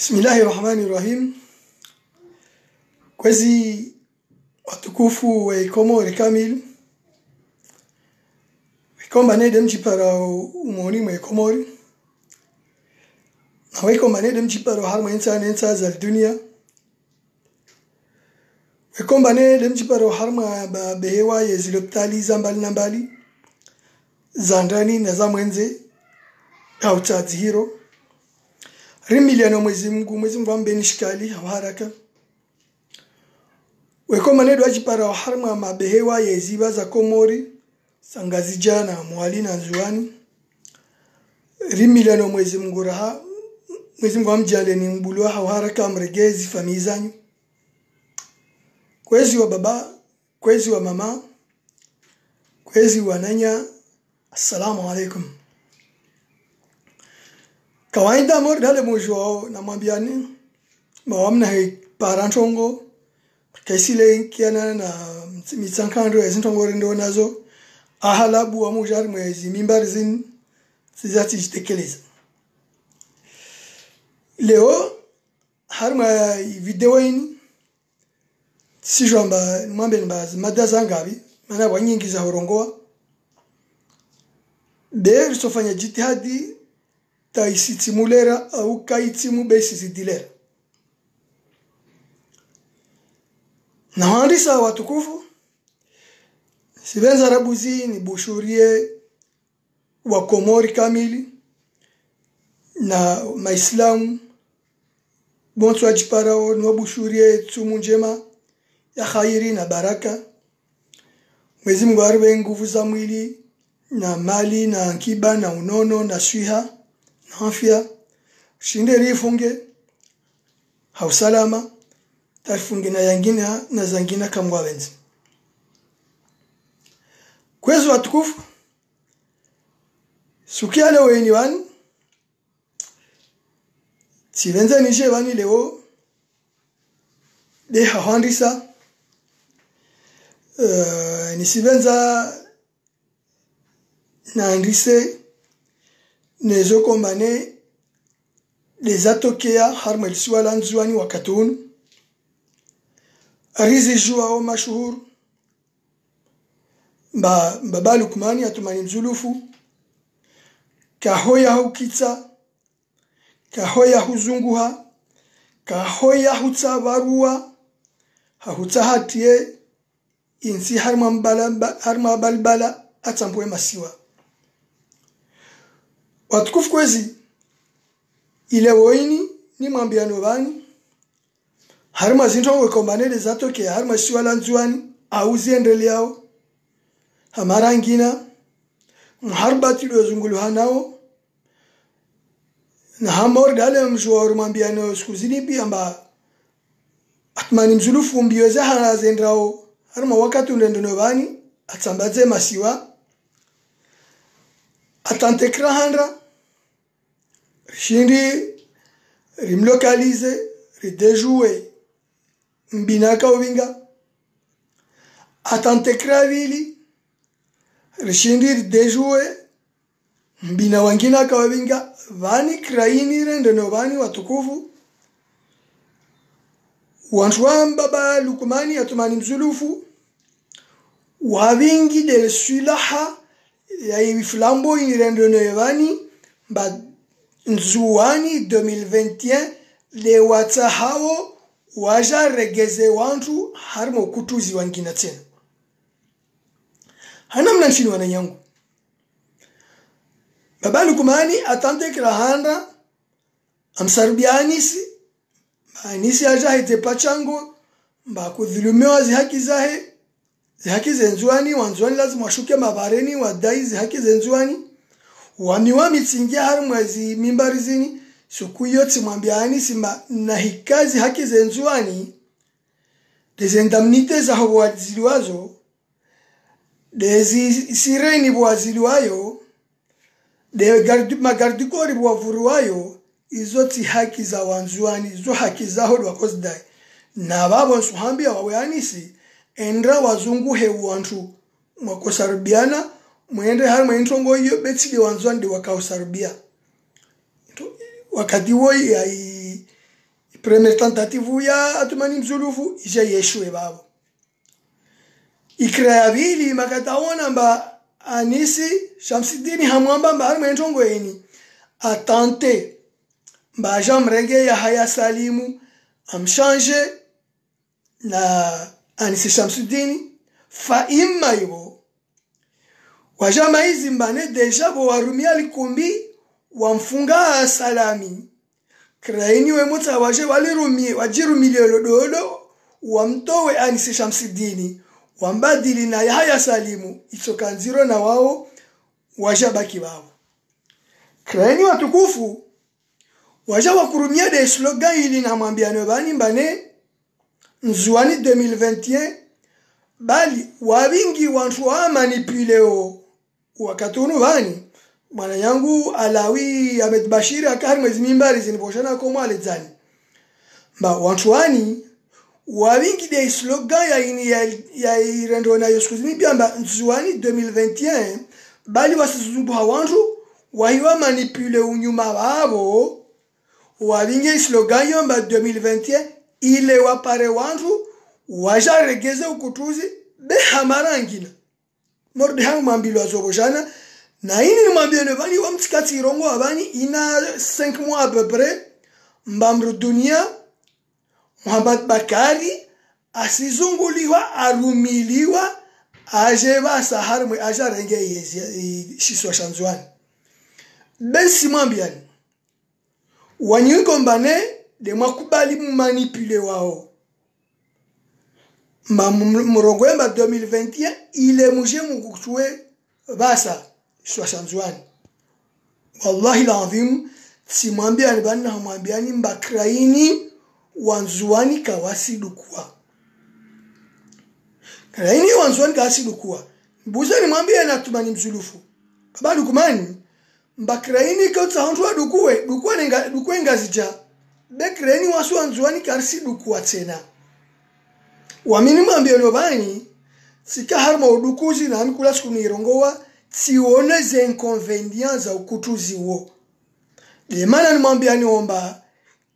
Bismillahirrahmanirrahim. Kwezi watukufu wa Komori kamil. Wikomba nede mchipara umoni mwa Komori. Na wikomba nede mchipara harma insa za dunia. Wikomba nede mchipara harma behewa yeziloptali zambali nambali. Zandani na zamwenze. Hautazi hiro. Rimiliano mwezi Mungu ambenishikali haraka. Wekoma nedo ajipara harma mabehewa yeziba za Komori sangazijana mwali na nzuani. Rimiliano mwezi Mungu raha mwezi Mungu amjale ni mbulua haraka mregezi famizanyu. Kwezi wa baba, kwezi wa mama, kwezi wa nanya. Assalamu alaikum. Kawaida mor dale mojoo na mwambiani mawamna he parantongo kaisile kiana na mitsankando ezintongo rindo nazo ahalabu wa mujar mwezi mimbarizin sizati jitekeleza leo harma video ini sijamba mwambe mbazi madaza ngabi mana wanyingi za horongoa der sofanya jitihadi taisitimulera au kaitimu besizidilera. Na handisa watukufu sibenza rabuzi ni bushurie wa Komori kamili na maislamu bontu ajiparao ni wabushurie tumu njema ya khairi na baraka. Mwezi Mungu arbe nguvu za mwili na mali na akiba na unono na swiha na afya shinde rifunge hausalama tafunge na yangina na zangina kamwa wenzi. Kwezi watukufu sukia leo weni wani sivenza nije wani leo de hahandisa nisivenza na andise nezo kombane lezatokea harma liswala nzuani wakatunu arizi jua o mashuhuru mbaba Lukmani atumani mzulufu kahoya hukitsa kahoya huzunguha kahoya hutsabarua hahutsa hatie insi harma balbala atambwe masiwa watukufu kwezi ile woini ni mwambiano bani harma zintongo kombanele zatoke harma shiwala nzuani au ziendeleao hamara ngina mharbati lozungulu hanao na hamor dale mjwar mwambiano skuzini bi amba atmani mzulufu mbioza hana zendrao harma wakati undendono bani atsambaze masiwa atantekra handra shindi rimlokalize ridejouer mbinaka ovinga atantekra vili rishindi ridejouer mbina wangina ka ovinga vani kraini rendo vani watukufu wanjwa baba Lukmani atumani mzulufu wavingi del sulaha ya flambo inirendo vani ba nzuani 2021 le watahao waja regeze wantu harmo kutuzi wangina tena hana mnanchini wananyangu baba Lukmani atante krahanda amsarbianisi anisi aja hete pachango mba kudhulumewa zihaki zahe zihaki zenzuani wanzuani lazima washuke mabareni wadai zihaki zenzuani wamiwa mitsingia haru mwezi mimbarizini suku yoti mwambiani simba na hikazi haki zenzuani dezendamnite za waziliwazo dezi sireni waziliwayo de magardikori wavuruwayo izoti haki za wanzuani zo haki zaho wakozdai na babo suhambia waweanisi endra wazungu he wantu mwakosarbiana mwende harma intongo hiyo betsile wanzwande wakausarubia wakati woi première tentative ya Athmani Mzulufu ija yeshwe babo ikrayavili makataona mba Anisi Shamsidini hamwamba mba harma entongo eni atante mba jamrenge ya Haya Salimu amshanje na Anisi Shamsidini fa imma ibo wajama hizi mbane deja bo warumia likumbi wamfunga Salami kraini we muta waje wajirumile lodolo wamtowe Anisi Shamsidini wambadili na Yahya Salimu isokanziro na wao wajabaki wao kraini watukufu waja wakurumia de slogan ili na mwambiano bani mbane nzuani 2021 bali wabingi wantu wa manipuleo wakatunu bani mwana yangu Alawi Ahmed Bashir akari mwezi mimbari ziniposhana komo alezani mba wantu wani wabingi de slogan ya irendo na yoskuzini biamba nzuani 2021 bali wasizumbu hawantu wahiwa manipule unyuma wabo wabingi slogan yomba 2021 ile wapare wantu wajaregeze ukutuzi be hamarangina morde hangu mambilo azoboshana na ini ni mambilo bani wa mtikati irongo abani ina 5 mois à peu près mbamru dunia Muhammad Bakari asizunguliwa arumiliwa ajeba sahar mwe ajarenge yezi shiswa shanzwani besi mwambiani wanyuko mbane de makubali manipule wao murongwemba 2021 ile muje mukutwe basa shiswa shanzwani wallahi lazim simwambiani bani na mwambiani mbakraini wanzuani kawasidukua kraini wanzuani kawasidukua buza ni mwambie na Athmani Mzulufu baba dukumani mbakraini kauta hantu dukue ngazija bekraini wasu wanzuani kawasidukua tena wamini mwambie nobani sika harma udukuzi na amikula siku nirongowa tione ze inconvenients za ukutuzi wo demana ni mwambie ni omba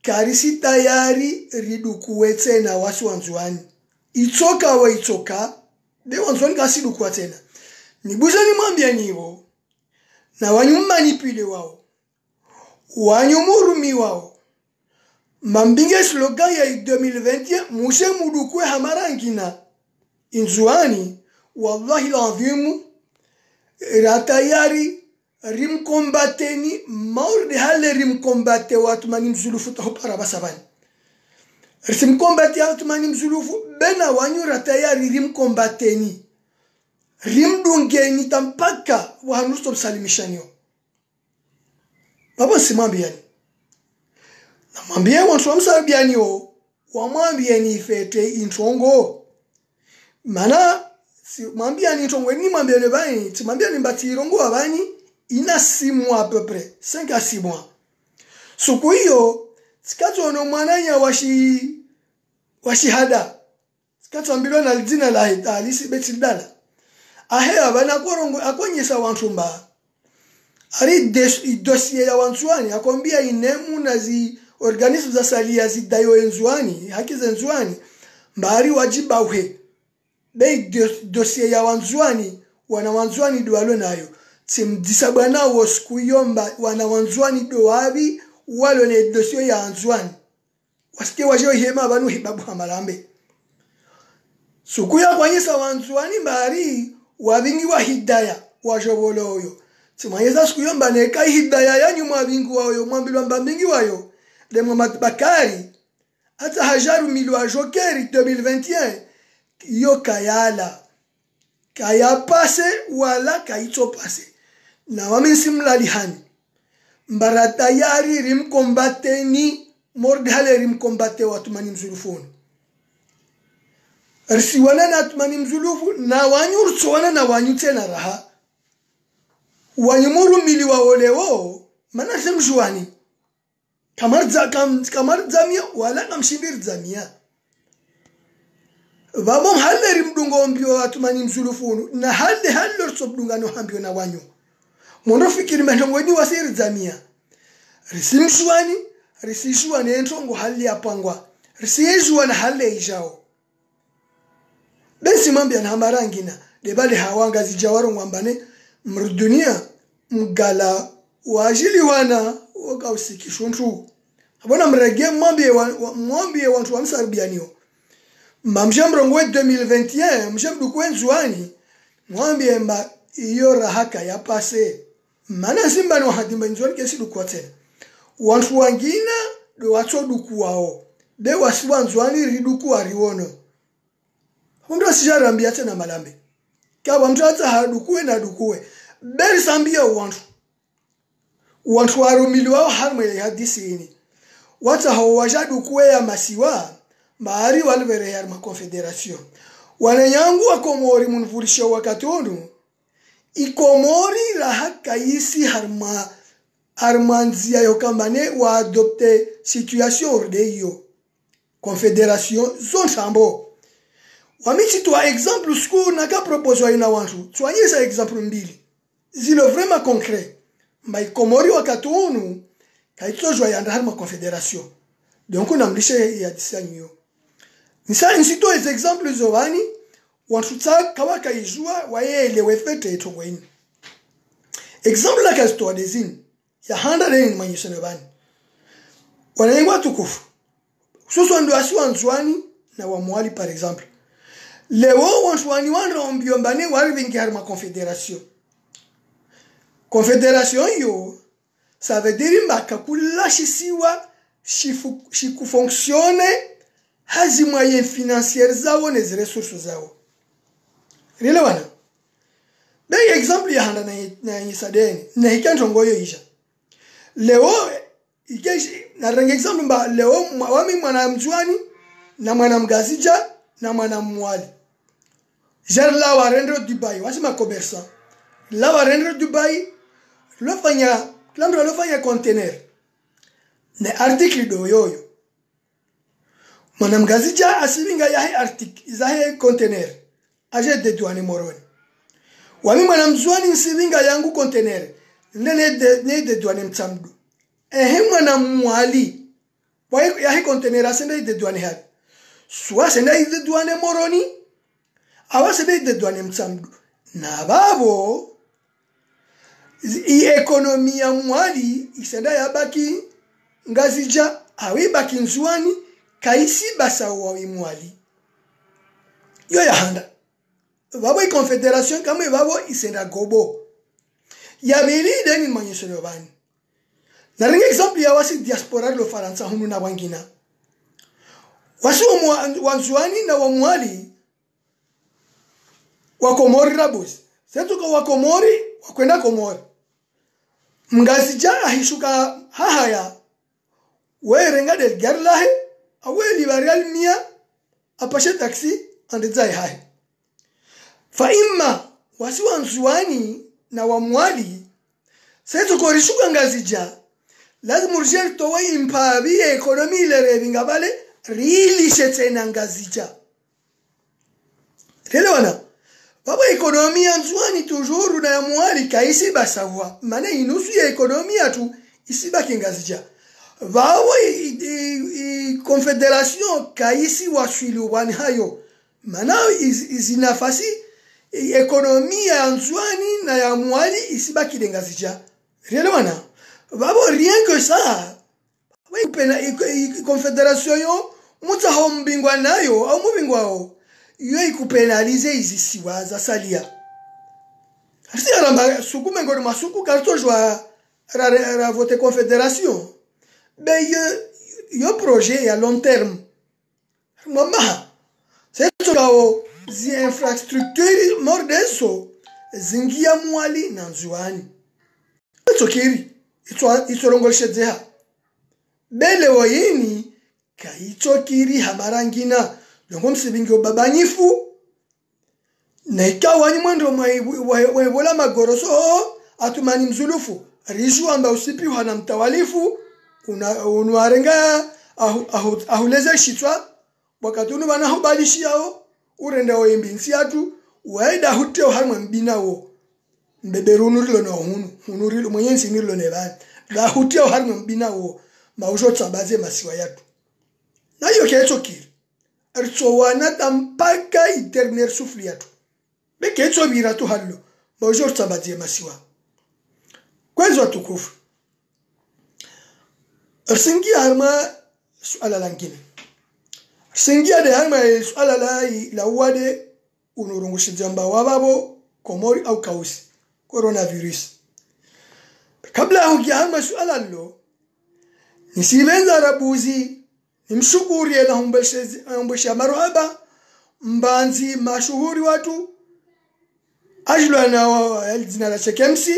karisi tayari ridukuwe tena wasu wanzuani itoka wa itoka de wanzuani kasidukuwa tena nibuza ni mwambia nivo na wanyumanipile wao wanyumurumi wao mambinge slogan ya 2020 mushe mudukuwe hamarangina inzuani wallahi lazim ratayari rimkombateni maurde hale rimkombate wa Athmani Mzulufu tahopara basabani rimkombate ya Athmani Mzulufu bena wanyura tayari rimkombateni rimdungeni tampaka wa hanusto msalimishanyo baba simambiani na mwambie wantu wa msalibiani o wamwambieni ifete intongo mana mwambiani intongo ni mwambiani bani simambiani mbati irongo abani ina 6 mois à peu près 5 à 6 mois suku hiyo sikatono mwananya washihada sikatambilo na jina la Alisi Betidala ahe abana korongo akonyesa wantu mba ari dossier ya wanzuani akombia inemu na zi organisme za salia zi dayo enzwani haki za enzwani mbari wajiba uhe be dossier ya wanzuani wana wanzuani dualo nayo simdisabana woskuyomba wana wanzuani doabi walo ne dossier ya wanzuani wasike waje hema abantu hibabu hamalambe sukuya kwanyisa wanzuani mbari wabingi wa hidaya wajoboloyo simanyeza sikuyomba ne kai hidaya yanyu mwabingi wayo mwambilwa mbingi wayo de Muhammad Bakari hata hajaru milwa jokeri 2021 yo kayala kaya pase wala kaito pase na wamensimla lihani mbara tayari rimkombateni morde hale rimkombate wa Athmani Mzulufu risiwana na Athmani Mzulufu na wanyurtsuwana na wanyutena raha wanyumuru miliwa olewo mana semjuani kamar zamia wala kamshindir zamia vabom halle rimdungo mbio Athmani Mzulufu na halle rsobdunga no hambio na wanyu mondo fikiri mendongweni wasiri zamia risimjuani risijua ne ntongo hali ya pangwa risijua na hali ijao besi mambia na hamarangina de bale hawanga zijawaro ngwambane mrudunia mgala wajili wana wakausikishuntu abona mrege mwambie wantu wa msarbianio mamjamrongo 2021 mjamdu kwenzwani mwambie mba iyo rahaka ya pase mana simba no hadimba nzoni kesi dukwatena wantu wangina do wacho duku wao be wasiwa nzwani riduku ariwono mtu asijarambia tena malambe kaba mtu hata hadukuwe na dukuwe beri sambia wantu warumili wao harmwe hadisi ini wata hawajadukuwe ya masiwa maari walvere ya confederation wananyangu wa Komori munvulisho wakatonu ikomori rahaka isi harmanzia yokambane wa adopte situation ordeyo confederation zon chambo wamichi tuwa exemple sku naka proposo ina wantu tuwanyesa exemple mbili zilo vraiment concret mai Komori wakatonu kaitozwa ya harma confederation donc namlishe ya disanyo nisa insito ez exemple zovani wantu tsa kawaka ijua waele wefete etongweni exemple la kasto adezini ya handa den manyisone bani wanengwa tukufu soso ndo asiwanzwani na wamwali par exemple leo wanzwani wanrombio mbane warvingi harma confederation yo ça veut dire mbaka kulashisiwa shiku fonctionne hazi moyen financier zao na ressources zao rile wana be example ya handa na yisadeni na hikanjongo yo isha leo ikeshi na rangi example mba leo wami mwana mjuani na mwana mgazija na mwana mwali jar la warendre Dubai wasima commerçant la warendre Dubai lofanya container na article do yoyo mwana mgazija asilinga yahe article zahe container aje de douane moroni wami mwana mjuani nsilinga yangu container ne de douane mtamdu mwana mwali wae yahe container asende de douane hadi suwa sende de douane moroni awa sende de douane mtamdu na babo i ekonomia mwali isenda yabaki ngazija awi baki nzuani kaisi basa wawi mwali yo ya handa babo i confederation kama babo isenda gobo ya bili deni manyesho bani na ringa example ya wasi diaspora lo Faransa hunu na wangina wasi wanzuani na wamwali wa Komori rabos setu kwa Komori wakwenda Komori mgazija ahishuka hahaya werenga del garlahe aweli barial mia apashe taxi andezai hai fa imma wasiwanzuani na wamwali setu korishuka ngazija lazima urjeri towe impabi ekonomi ile revinga bale rili shetena ngazija telewana baba ekonomia nzuani toujours na mwali kaisi basawa maana inusu ya ekonomia tu isibaki ngazija baba confederation kaisi washilu wani hayo maana izinafasi ekonomia nzuani na ya mwali isibaki ngazija relawana baba rien que ça we pena confederation yo muta hombingwa nayo au mubingwao yo ikupenalize izisiwa za salia asi aramba sukume ngoro masuku karto jwa ra vote confederation be yo projet ya long terme mama c'est kao zi infrastructure mordeso zingia mwali na nzuani tsokiri itsorongolshe zeha bele woyini kaitsokiri hamarangina longo msibingi babanyifu na ikawa ni mwendo webola magoroso atumani mzulufu rishu amba usipi wana mtawalifu unuarenga ahuleze shitwa wakatunu bana hubalishi yao urenda oimbinsi atu waida huteo harma mbina wo mbeberunu rilo na hunurilo mwenyensi nilo nebani la huteo harma mbina wo maujo tsabaze masiwa yatu na hiyo kecho kile ertsowana tampaka interner sufli yatu bekecho biratu hallo maujo tsabaze masiwa kwezo tukufu ersingia harma suala langine ersingia de harma suala la wade unurungushi jamba wababo komori au kausi coronavirus kabla hujahama suala lo nisibenza rabuzi nimshukuru na humbesha marhaba mbanzi mashuhuri watu ajlo na jina la Chekemsi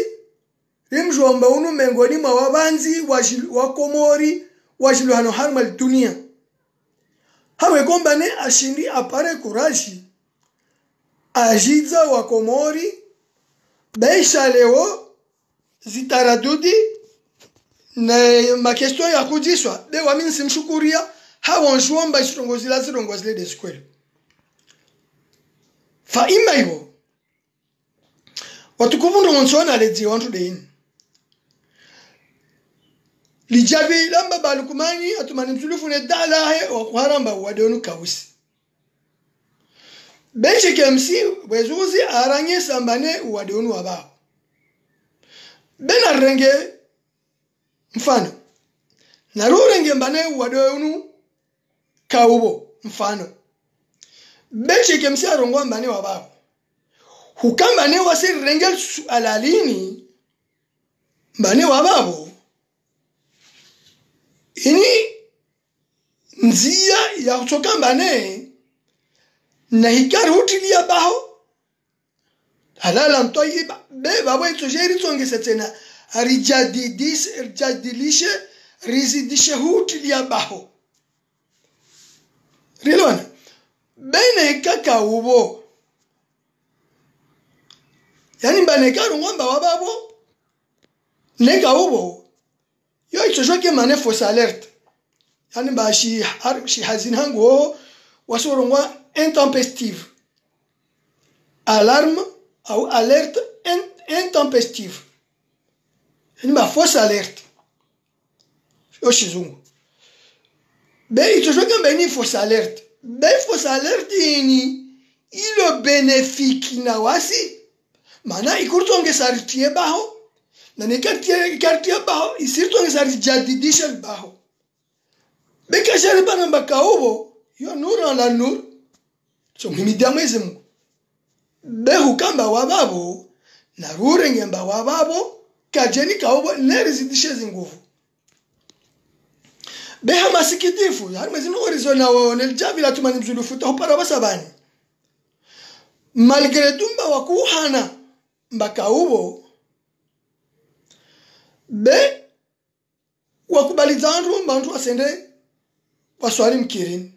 rimjomba unu mengoni mwa wabanzi wa komori wajilo hano harma dunia hawe komba ne ashindi apare kurashi ajiza wa komori beisha leo zitaradudi na makestio ya kujiswa de wamini simshukuria hawa nshomba zirongozi le deskwele fa ima hiyo watukufu ndo monsona leji wantu de ini lijavi lamba balukumani atumani msulufu ne dala he wakuharamba wadeonu kawisi benche kemsi wezuzi aranye sambane wadeonu wabao bena renge mfano narurenge mbane wadeonu kaubo mfano benche kemsi arongwa mbane wabao hukamba ne wasi renge alalini mbane wababo ini nzia ya kutoka mbane na hikari hutilia baho halala mtoyiba be babo itojeri tongese tena rijadilishe rizidishe hutilia baho rilona bene kaka ubo yani mbane karu ngomba wababo neka ubo yo itojwe mane fausse alerte yani ba shi hazina hango wasorongwa intempestive alarme ou alerte intempestive yani ba fausse alerte yo shizungu be itojwe mbeni fausse alerte be fausse alerte ni ilo bénéfique na wasi mana ikurtonge sartie baho na ne quartier baho isirtonge sarijadidisha baho beka jari bana mbakaobo yo nuru la nur so mimidia mwezi Mungu behu kamba wababo na rurenge mba wababo kajeni kaobo nerizidishe zinguvu beha masikitifu harmezi no horizona wone javila tumani mzulufuta upara basabani malgré tumba wakuhana mbakaobo be wakubalizanru mbantu asende waswali mkirini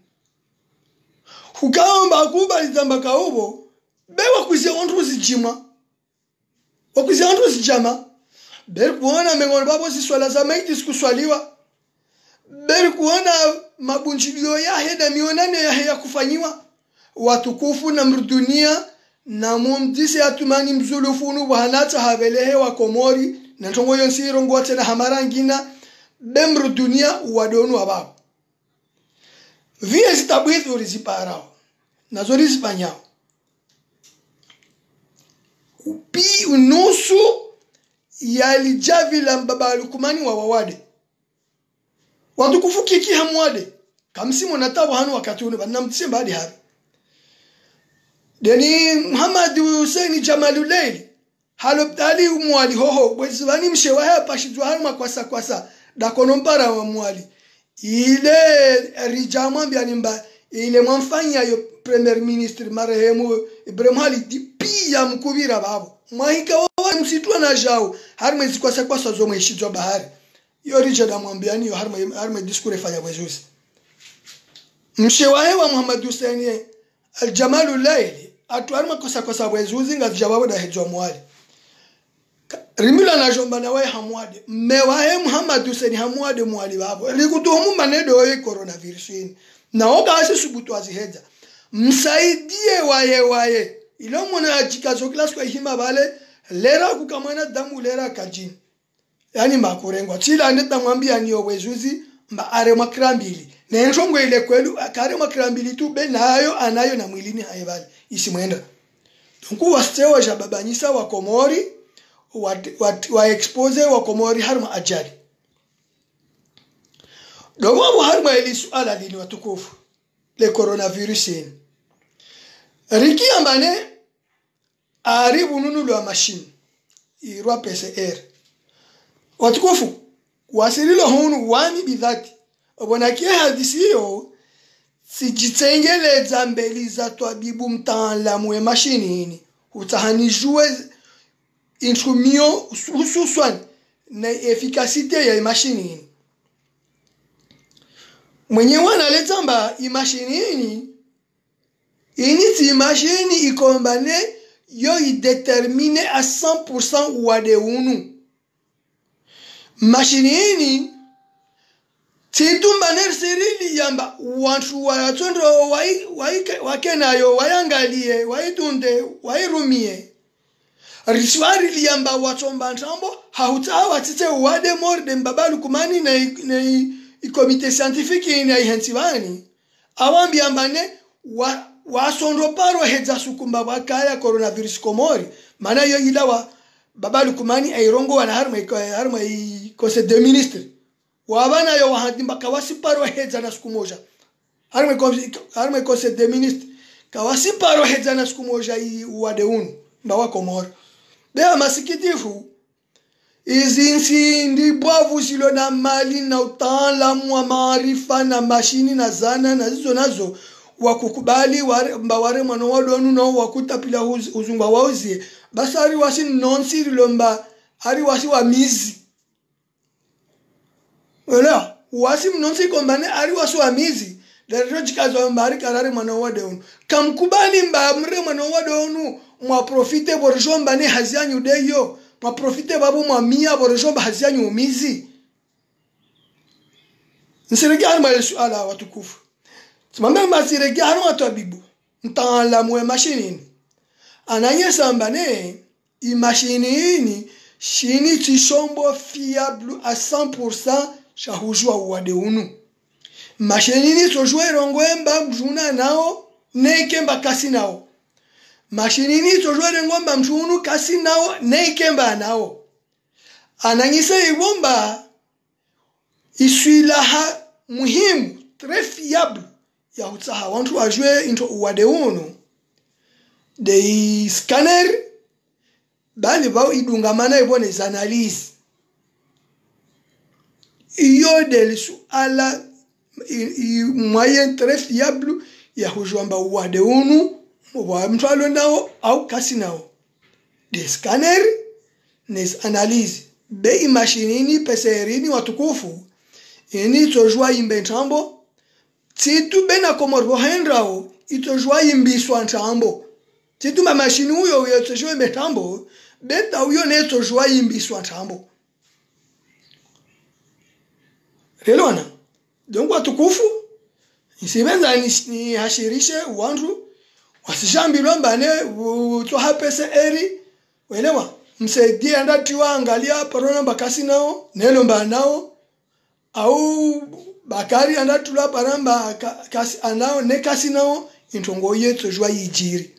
hukamba kubaliza mbakaobo be wakuze ontu zijima wakuze ontu zijama be kuona mengono babo siswala za maiti sikuswaliwa be kuona mabunjilio ya heda mionane ya kufanyiwa watukufu na mrudunia na mumdisi atumani mzulufunu wahanata habelehe wa komori na tongo yonsiro ngote na hamarangina bemru dunia wadonu ababo vile zitabwithi uliziparao na zori zipanyao upi unusu ya lijavila mbabalukumani wa wawade watukufu kiki hamwade kamsimu natabu hanu wakati unu banamtisi mbadi habi deni Muhammad Hussein Jamaluleili haloptali umwali hoho bwezibani mshewa hapa shijwa harma kwasa dakonompara wa mwali ile rijamwambia nimba ile mwamfanya yo premier ministre marehemu Ibrahim Halid pia mkubira babo mwahika wa msitwa na jao harma zikwasa zo mweshijwa bahari yo rija mwambia ni harma diskure fanya bwezuzi mshewa wa Muhammad Hussein Al-Jamaluleili atwarma kosa bwezuzi ngazijababo da hejwa mwali rimila na jomba na wae hamwade mewae Muhammad Hussein hamwade mwali babo likutuhumu manedo ye coronavirus na oga ase subutu aziheza msaidie waye ilo mwana ajikazo class kwa hima bale lera kukamana damu lera kajini yani makurengwa chila ndeta mwambia ni obwezuzi mba are makrambili na nshongo ile kwelu akare makrambili tu be nayo anayo na mwilini haibali isimwenda tunku wastewa jababanyisa wa Komori wa expose wa Komori harma ajali domo harma ili suala lini watukufu le coronavirus ni riki ambane aribu nunu lwa machine irwa PCR watukufu wasirilo hunu wani bidhati obona kie hadisiyo sijitengeleza mbeli za twabibu mtaalamu we machine ini utahanijue instrumio hususan na efikasite ya machine ini mwenye wanaleta mba imashini ini ti machine ikombane yo idetermine a 100% wade unu machine ini titumbaner serili yamba wantu watondo wakenayo wayangalie waitunde wairumie riswari liyamba watomba ntambo hautawa tite wade morde mbabalu kumani na komite scientifique ina ihensivani awambi ambane wasondo paro hedza sukumba bakaya coronavirus Komori mana yo ilawa babalu kumani airongo wana harma conseil de ministre wabana yo wahadimba kawasi paro hedza na sukumoja harma conseil de ministre kawasi paro hedza na sukumoja wade unu mbawa Komori bea masikitifu izi nsindi bwavu zilo na mali na utaalamu wa maarifa na mashini na zana na zizo nazo wakukubali mbaware mano wadonu na wakutapila uzungwa wauzie basi ari wasi nonsiri lomba ari wasi wa mizi wala wasi mnonsi kombane ari wasi wa mizi dero jikazo mbari karare mano wadonu kamkubali mba mre mano wadonu mwa profite borjomba ne hazianyu deyo ma profite babu ma mia borjomba hazianyu umizi nsirege harma suala watukufu tumambe masirege harma tabibu mtaalamu wa mashini ananyesa mbane i mashini ini shini tishombo fiable à 100% shahujwa wade unu mashini ni tojwe rongwemba mjuna nao nekemba kasi nao mashini ni tojwe ngomba mjunu kasi nao nekemba nao ananyisa ibomba iswilaha muhimu très fiable ya hutsaha wantu wajwe into wade unu de scanner bali bao idungamana ibone is analyse iyo del suala moyen très fiable ya hujwamba wade unu wa mtwalo nao au kasi nao de scanner nes analyse be imashinini peserini watukufu ini tojwa imbe ntambo titu bena komorbo hendrao itojwa imbiswa ntambo titu mashini huyo tojwa imbe ntambo beta huyo ne tojwa imbiswa ntambo relona donc watukufu isibenza ni hashirishe wandu wasishambilwa mbane to hapese eri welewa msaidie andati waangalia parona bakasi nao nelo mbanao au bakari andatula paramba kasi anao ne kasi nao intongo yetu jwa yijiri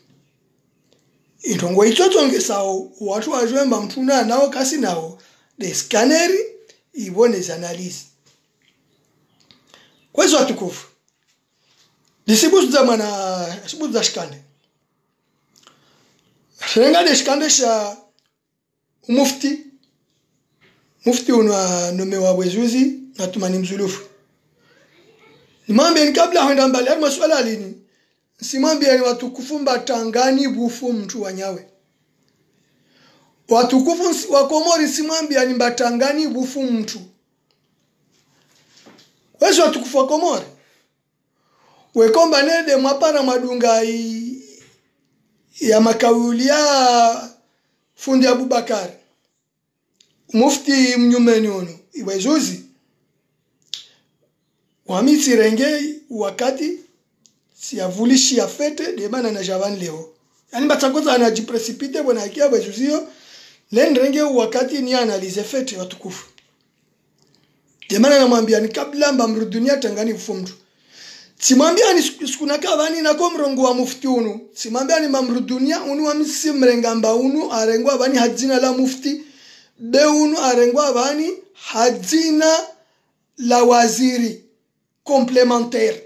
intongo itotonge sao watu wajwemba mtuna nao kasi nao de scanner ibone analyse kwezo atukufu disibuzu za mana sibuzu za shikande renga de shikande sha mufti unwa nome wa Bwezuzi na Tumani Mzulufu nimambia ni kabla huenda mbali hadi masuala lini simambia ni watukufu mbatangani bufu mtu wanyawe watukufu wa Komori simambia ni mbatangani bufu mtu wezo watukufu wa Komori wekomba nede mwapana madunga ya makaulia fundi Abubakar mufti mnyumeni ono Bwezuzi wamiti renge wakati siavulishi ya fete de bana na javan leo yani batakoza anajiprecipitate bwana akia Bwezuzio len renge wakati ni analyse fete watukufu Demana namwambia ni kabla mbamrudunia tangani fumdu. Simwambia ni sikuna kavani na komrongo wa mufti unu. Simwambia ni mamrudunia unu wa msimrenga mba unu arengwa vani hadzina la mufti. Be unu arengwa vani hadzina la waziri complementaire.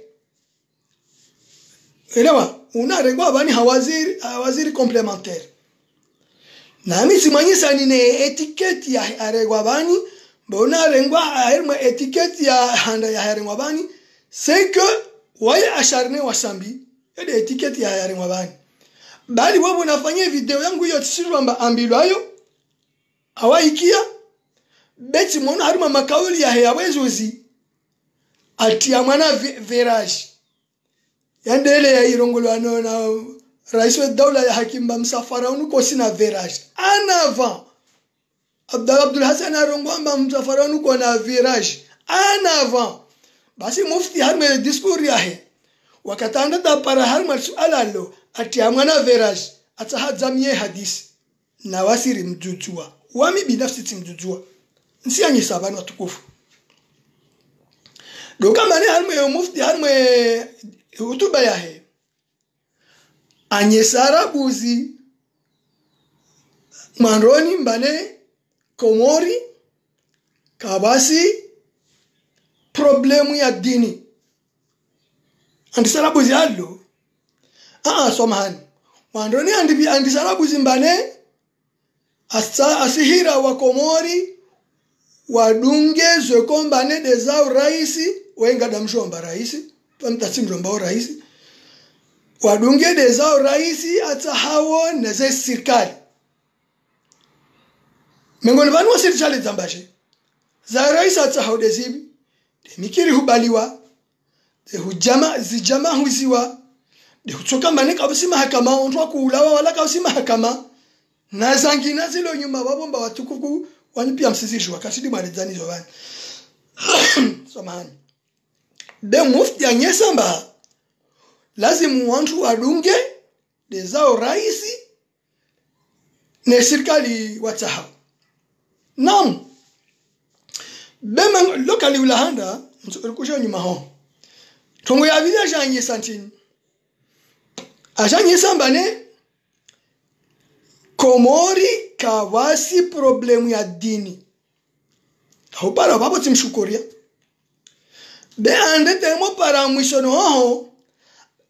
Elewa, una arengwa vani hawaziri complementaire. Nami simanyisa nine etiketi ya arengwa vani. Bona arengwa aherma etiketi ya handa ya arengwa vani. C'est que waye acharné wasambi ede etiketi ya arengwa vani. Bali wabo nafanya video yangu hiyo tsirwamba ambilo ayo. Awaikia beti mwana harima makauli ya heyawezuzi atia mwana verage yandele ya irongolo na rais wa daula ya hakimba msafara unuko sina verage anava Abdul Hassan arongwamba msafara unuko na verage anava basi mufti harima discours yahe wakatanda da para harima suala lo atia mwana verage atahadzamie hadisi na wasiri mjujua wami binafsi timjujua nsi anyi sabani watukufu doka mane harme mufti harme hutuba yahe anye sarabuzi manroni mbane komori kabasi problemu ya dini andi sarabuzi allo somahani manroni andi sarabuzi mbane asihira wa komori wadunge zokombane dezao raisi wenga damshomba raisi pamtatsimjomba o raisi wadunge dezao raisi atahawo neze serikali mengoni vanu wa serikali zambashe za raisi atahawo dezibi demikiri hubaliwa de hujama zijama huziwa de hutoka mane kabisi mahakama ontwa kuulawa wala kabisi mahakama na zangina zilo nyuma babomba watukuku wanipia msizisho wakati malizani zovani somani de mufti anyesamba lazimu wantu wadunge dezao raisi ne serikali wataha nam bema lokali ulahanda msukusha nyuma ho tongo ya vile ajanye santini ajanye samba ne komori kawasi problemu ya dini haupara babo timshukuria be ande temo para mwishono ho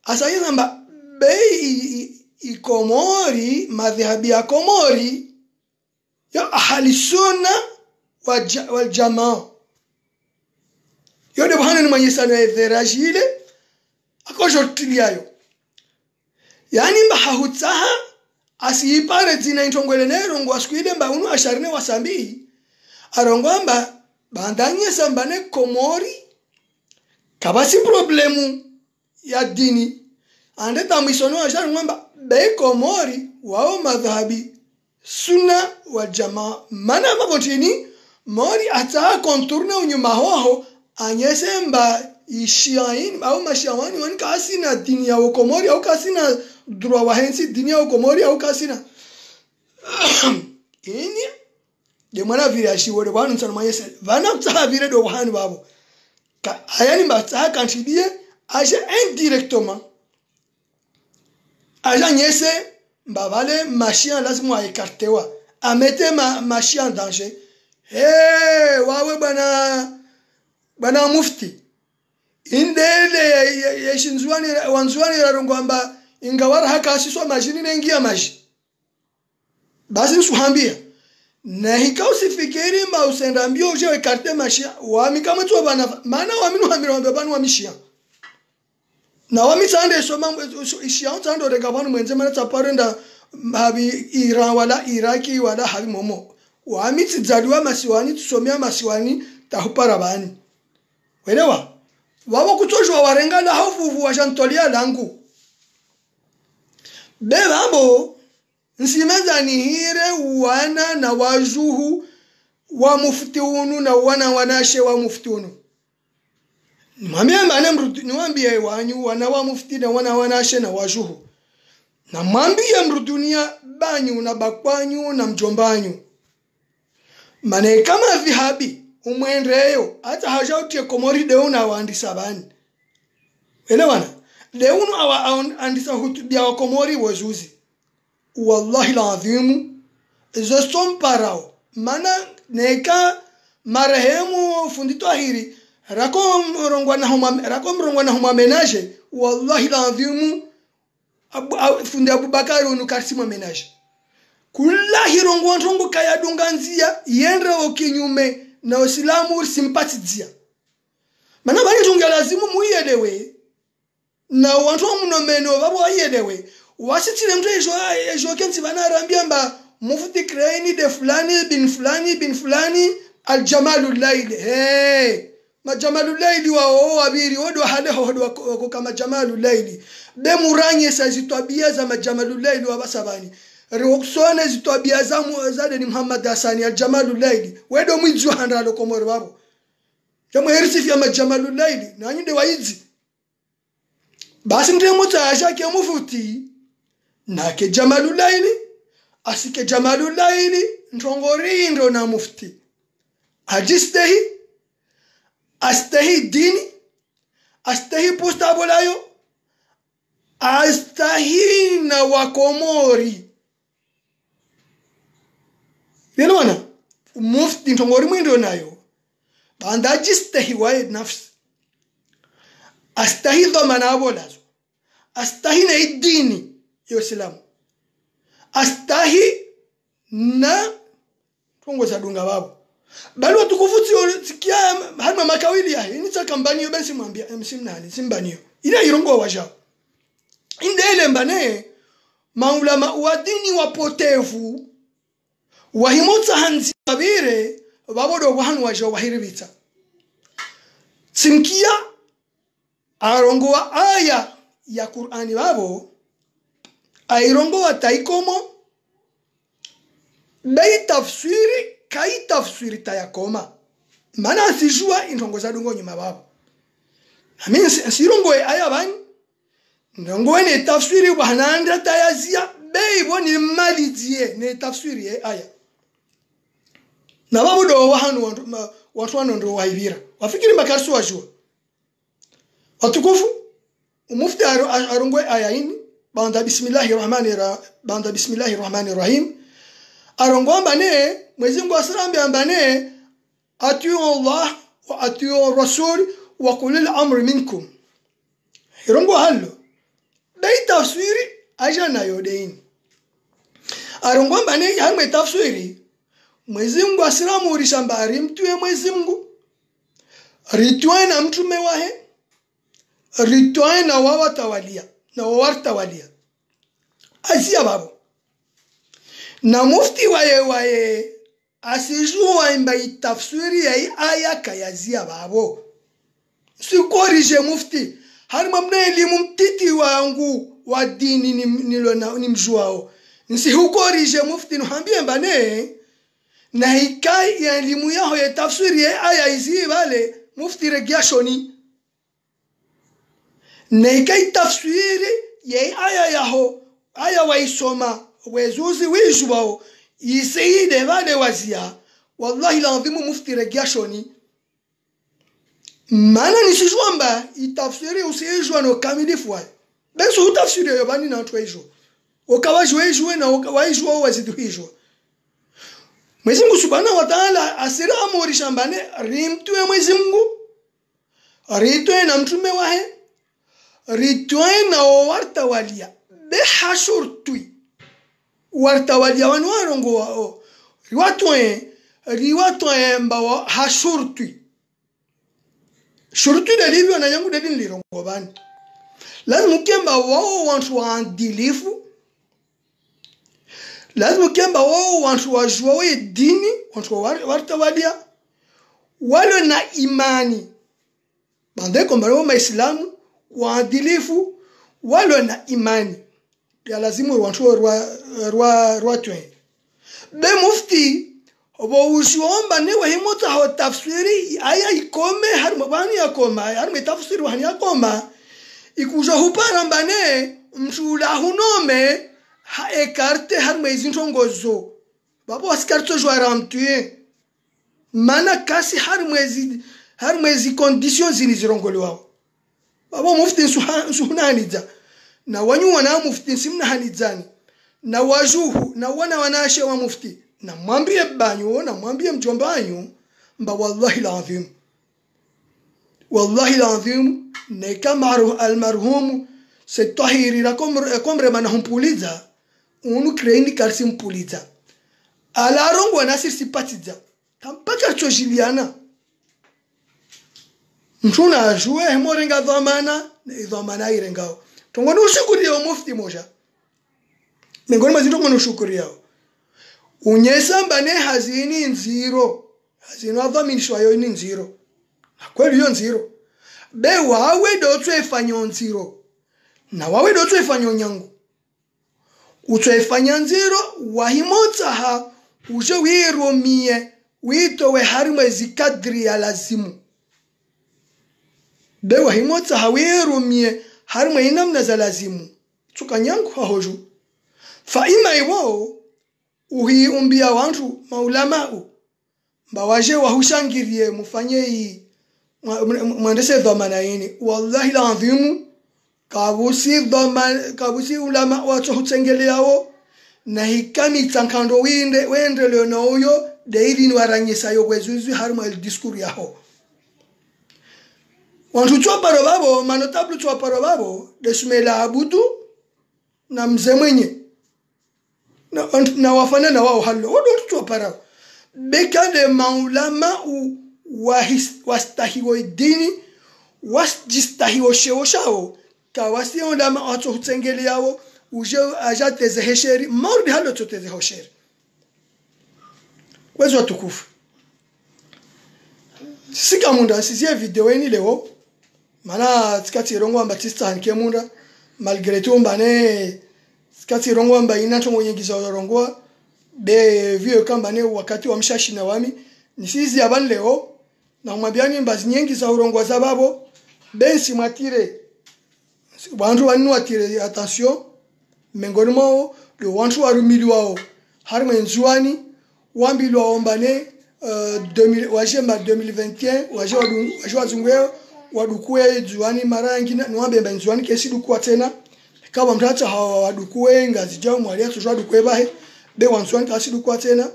asayi namba be ikomori madhhabi ya komori ya ahli sunna wal jamaa yode bhana ni manyesano ya verajile akojotiliayo yani mba hahutaha asipare zina intongwele nerongo askuile mba unu asharine wasambi arongwamba bandanye sambane komori kabasi problemu ya dini ande tamisono asharongwamba be komori wao madhhabi sunna wa jamaa mana mabotini mori ata konturna unyuma hoho anyesemba ishiain au mashawani wani kasina dini ya komori au kasina droit wa hensi dini ya komori au kasina ini de mwana vile shi wode wanu sana mayese vana mtsa vile do wanu babo ayani mbatsa contribuer aje indirectement aja nyese mbavale machien lazima aikartewa amete machien en danger wawe bana mufti indele yeshinzwani wanzwani yarongwamba ingawara haka asiswa majini nengia maji basi nsuhambia na hikao sifikiri ma usenda mbio uje wekarte mashia wami kama tu bana maana waminu hamiro bana wamishia na wami tsande soma ishia tsando rega bana mwenze mana tsaparenda habi Iran wala Iraki wala habi momo wami tsidzaliwa masiwani tusomea masiwani tahupara bani welewa wabo kutojwa warenga na hofu washantolia langu bebabo nsimeza ni hire wana na wajuhu wa muftiunu na wana wanashe wa muftiunu mwambie mbane niwaambie wanyu wana wa mufti na wana wanashe na wajuhu na mwambie mrudunia banyu na bakwanyu na mjombanyu mane kama vihabi umwendeyo hata hajautie komori de una waandisa bani elewana de uno andisa hutubia wa komori wazuzi wallahi alazim zostom parao mana neka marehemu fundito ahiri rakom rongwa na huma menage wallahi alazim fundi Abubakar unu karsima menage kula hirongo ntongo kaya dunganzia yendra okinyume na Uislamu simpatizia mana bali tunga lazimu muyedewe na watu mnomeno babo ayedewe wasitile mtu ejo kenzi bana rambia mba mufti kraini de fulani bin fulani aljamalul layl hey majamalul layl wa wabiri wodo haleho wodo kama jamalul layl be muranye sazitwabia za majamalul layl wa basabani Roxone zitwabia za zade ni Muhammad Hasani aljamalul layl wedo mwizu handalo komoro babo jamu herisi ya majamalul layl na nyinde waizi basi ndemo taasha ke mufuti na ke jamalul layl asike jamalul layl ntongorindo na mufti ajistehi astahi dini astahi postabolayo astahi na wakomori Yelwana mufti ntongori mwindo nayo banda ajistehi waid nafsi astahi dhamana abolazo astahi na dini ya Uislamu astahi na tongo za dunga babo bali watukufuti sikia hana makawili ya ni takambani basi mwambia msimnani simbanio ila irongo waja indele mbane maulama wa dini wapotevu wahimotsa hanzi babire babodo wahanu waja wahiribita simkia arongo wa aya ya Qur'ani babo airongo wa taikomo bei tafsiri kai tafsiri tayakoma mana sijua intongo za dungo nyuma babo nami sirongo aya bani ndongo ne tafsiri bahananda tayazia bei boni malizie ne tafsiri aya na babo do wahanu watu ndo waibira wafikiri makarsu wajua watukufu umufti arongo aya ini banda bismillahir rahmanir rahim arongo mbane Mwenyezi Mungu asrambi ambane atiu Allah wa atiu Rasul wa kulil amri minkum irongo hallo dai tafsiri ajana yodein arongo mbane hamwe tafsiri Mwenyezi Mungu asramu urishambari mtuye Mwenyezi Mungu ritwae na mtume wahe ritwae na wawatawalia na wawartawalia azia babo na mufti waye asijua imba itafsiri ya aya kayazia babo sikorije mufti hari mamna elimu mtiti wangu wa dini ni mjuao nsi hukorije mufti nuhambie mbane na hikai ya elimu yao ya tafsiri ya aya hizi vale mufti regiashoni na hikai tafsiri ya aya yao aya waisoma wezuzi wijwao yiside vale wazia wallahi laadhimu mufti regiashoni mana nisijwamba itafsiri usijwa no kamilifu wale beso utafsiri yo bani na watu waijo ukawajwe na ukawaijwa waziduhijwa Mwenyezi Mungu Subhanahu wa Ta'ala asira amori shambane rimtwe Mwenyezi Mungu ritwe na mtume wahe ritwe na wartawalia behashurtwi wartawalia wanu warongo wao riwatwe mbawa hashurtwi shurtwi dalivyo na yangu dalini lirongo bani lazima kemba wao wantu waandilifu lazima kemba wao wantu wajua dini wantu wartawalia wale na imani bande komba wao maislamu waadilifu wale na imani ya lazimu wantu rwatwe be mufti obo usiomba ne wahimota hawa tafsiri aya ikome har mabani yakoma har metafsiri wahani yakoma ikuja hupara mbane mshula hunome ha ekarte har mezintongozo babo askarto jwara mtue mana kasi har mwezi conditions zilizorongolwa babo mufti suhunaniza na wanyu wana mufti simna hanizani na wajuhu na wana wanashe wa mufti na mwambie banyu na mwambie mjomba wanyu mba wallahi lazim ne kama almarhum setahiri rakomre manahumpuliza unu kreini karsimpuliza ala rongo nasir sipatiza tampaka chojiliana mtuna ajue morenga dhamana irengao tongona ushukuri ya mufti moja mengoni mazito ngono ushukuri yao unyesamba ne hazini nziro hazini adhaminishwa yo ni nziro na kweli yo nziro be wawe dotwe fanyo nziro na wawe dotwe fanyo nyangu utwefanya nziro wahimotsa ha uje wirumie witowe harimwe zikadri ya lazimu be wahimotsa ha wirumie harimwe inamna za lazimu tukanyangu hahoju fa ima iwo uhiumbia wantu maulamau mbawaje wahushangirie mufanye hii mwandese dhamana yini wallahi lazim kabusi ulama watu hutengele yao na hikami tankando wende leo na uyo deili ni waranyisa yo kwezuzu harma el diskuri yao wantu chwa paro babo manotablu chwa paro babo desumela abudu na mzee mwenye na wafana na wao halo wodo chwa paro bekade maulama wastahiwo dini wasjistahiwo sheo kawasi ulama watu hutengele yao uje ajateze hesheri maudi halo tuteze hesheri wezo tukufu sika munda sizie video eni leo mana tikati rongo Batista hanke munda malgré tout mbane tikati rongo mba inacho mwenyegiza rongo be vieux kambane wakati wa mshashi na wami nisizi aban leo na mwabiani mbazi nyingi za urongo za babo bensi matire wantu wanu watire attention mengoni mao de wantu warumili wao harma nzuani wambili wao mbane 2021 waje wazungwe wadukue juani marangi na nwambemba nzuani kesi dukua tena kama mtacha hawa wadukue ngazi jao mwalia tujwa dukue bahe be wanzuani kasi dukua tena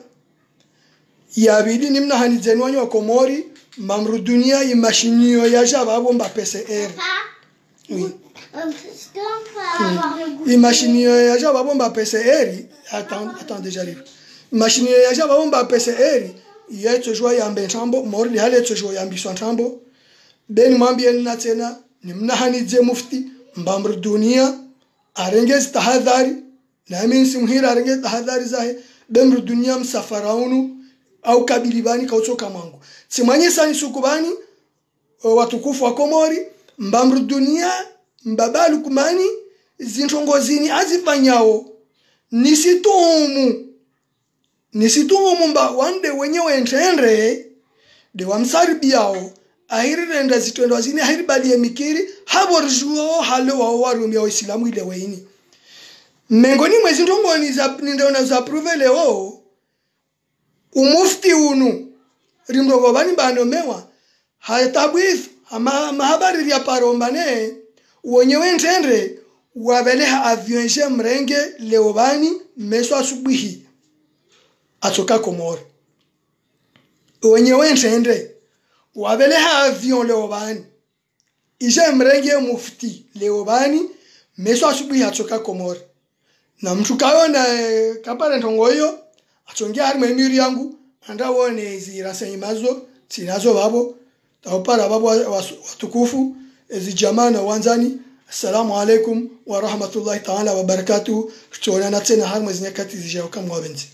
yabidi nimna hanizeni wanyo Komori mamru dunia imashinio ya jaba bomba PCR oui imashinio ya jaba bomba PCR attends déjà livre imashinio ya jaba bomba PCR yeto jwa yambe tambo mori hale to jwa yambi swantambo ben mwambie na tena nimna hanize mufti mbamru dunia arenge tahadhari na mimi simhira arenge tahadhari zahe bemru dunia msafaraunu au kabilibani kautoka mangu simanye sani sukubani watukufu wa Komori mbamru dunia mbabalu kumani zintongozini azifanyao nisitumu mba wande wenyewe entendre de wamsaribiao ahirenda zitendo zini ahiribali emikiri haborjuo halo wa warumi wa Islamu ile weini mengoni mwezi ndongoni za nindeona za approve leo umufti unu rimrogo bani banomewa hatabwith mahabari ya parombane wenyewe ntendre wabeleha avyonje mrenge leobani meso asubuhi atoka Komori wenyewe ntendre wabeleha avyon leobani ije mrenge mufti leobani meso asubuhi atoka Komori na mtu kaona kapare ntongoyo achongia harimo emiri yangu andawone zirasenyimazo tinazo babo taupara babo watukufu zijamaa na wanzani assalamu alaikum wa rahmatullahi ta'ala wa barakatuh tuonana tena harimo zinyakati zijao kama wabenzi